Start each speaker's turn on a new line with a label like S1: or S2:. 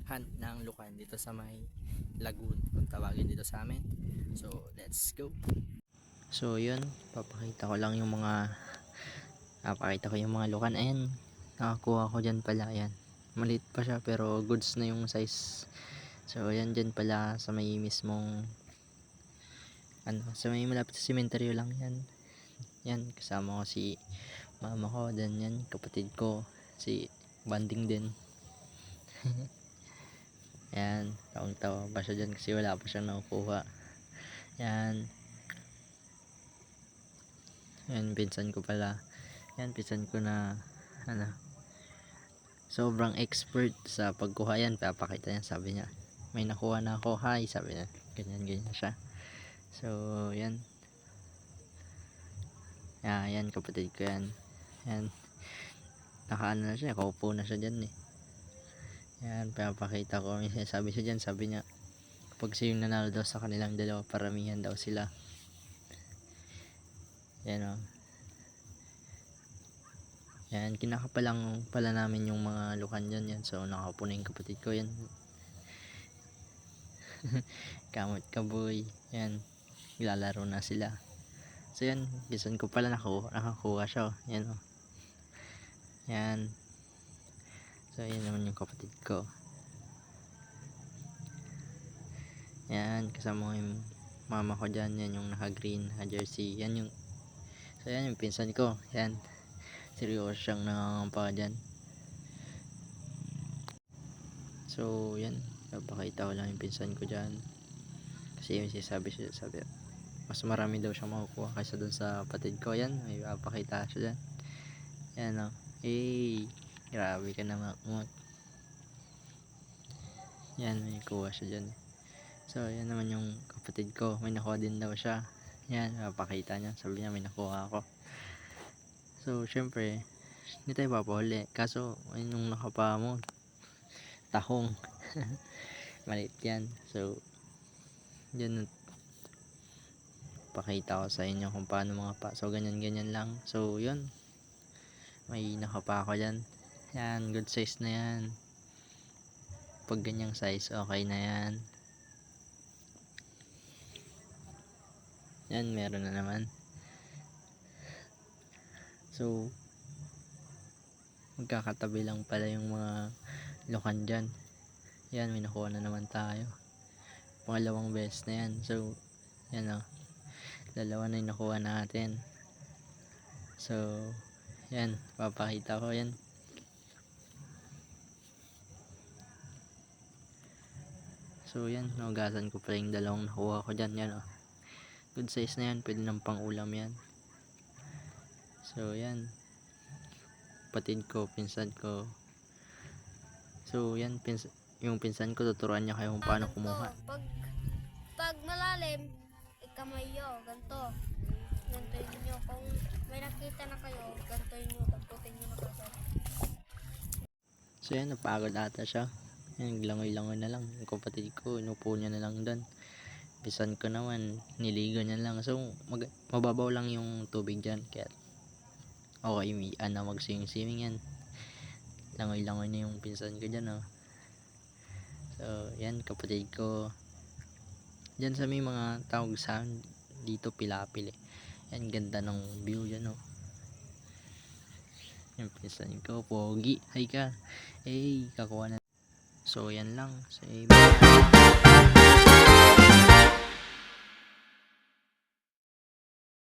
S1: hunt ng lukan dito sa may lagoon kung tawagin dito sa amin. So let's go. So yun, papakita ko yung mga lukan. Ayan, nakakuha ko dyan pala. Ayan, maliit pa siya pero goods na yung size. So ayan, dyan pala sa may mismong sa may malapit sa sementeryo lang yan. Yan, kasama ko si mama ko, dan yan, kapatid ko, si Banding din. Yan, tawang-tawa pa siya dyan kasi wala pa siyang nakukuha. Yan, yan, pinsan ko pala. Yan, pinsan ko na, sobrang expert sa pagkuha yan. Papakita niya, sabi niya, may nakuha na ako, hi, sabi niya. Ganyan siya. So, yan. Yan, kapatid ko yan. Yan, nakaano na siya, kaupo na siya dyan eh. Yan, pinapakita ko. Sabi siya dyan, sabi niya, kapag siya yung nanalo daw sa kanilang dalawa, paramihan daw sila. Yan o. Yan, kinakapalang pala namin yung mga lukan dyan. Yan, so nakaupo na yung kapatid ko. Yan. Kamot kaboy. Yan, ilalaro na sila. So yan, bisan ko pala nakakuha siya. Yan o. Yan. So yan naman yung kapatid ko. Yan, kasama yung mama ko dyan. Yan yung naka green, naka jersey. Yan yung, so yan yung pinsan ko. Yan, seryoso siyang nangangampa dyan. So yan, papakita ko lang yung pinsan ko dyan. Kasi yung sabi mas marami daw siyang makukuha kaysa dun sa kapatid ko. Yan, may papakita siya dyan. Yan o. Hey, grabe ka na makmot. Yan, may kuha siya dyan. So yan naman yung kapatid ko, may nakuha din daw siya. Yan, papakita niya, sabi niya may nakuha ako. So syempre, hindi tayo papahuli. Kaso yung nakapa mo, tahong. Maliit yan. So yan, pakita ko sa inyo kung paano mga pa. So ganyan lang. So yun, may nakapa ako dyan. Yan, good size na yan. Pag ganyang size, okay na yan. Yan, meron na naman. So magkakatabi lang pala yung mga lukan dyan. Yan, may nakuha na naman tayo. Pangalawang beses na yan. So yan o, dalawa na yung nakuha natin. So yan, papakita ko yan. So yan, naugasan ko pa yung dalawang nakuha ko dyan. Yan o, good size na yan, pwede ng pang ulam yan. So yan, kapatid ko, pinsan ko. So yan, yung pinsan ko, tuturuan niya kayo kung paano kumuha.
S2: Pag malalim, ikamayo, ganito nyo. Kung may nakita na kayo, ganito nyo, damputin nyo na kayo.
S1: So yan, napagod ata siya. Yan, langoy-langoy na lang. Yung kapatid ko, inupo niya na lang doon. Pinsan ko naman, niligo niya lang. So mababaw lang yung tubig dyan, kaya okay, mag-swimming yan. Langoy-langoy na yung pinsan ko dyan, oh. So yan, kapatid ko dyan sa may mga tawag sa dito, Pilapil eh. Yan, ganda ng view dyan, oh. Yung pinsan ko, pogi. Hi ka. Hey, kakuha na. So yan lang. So,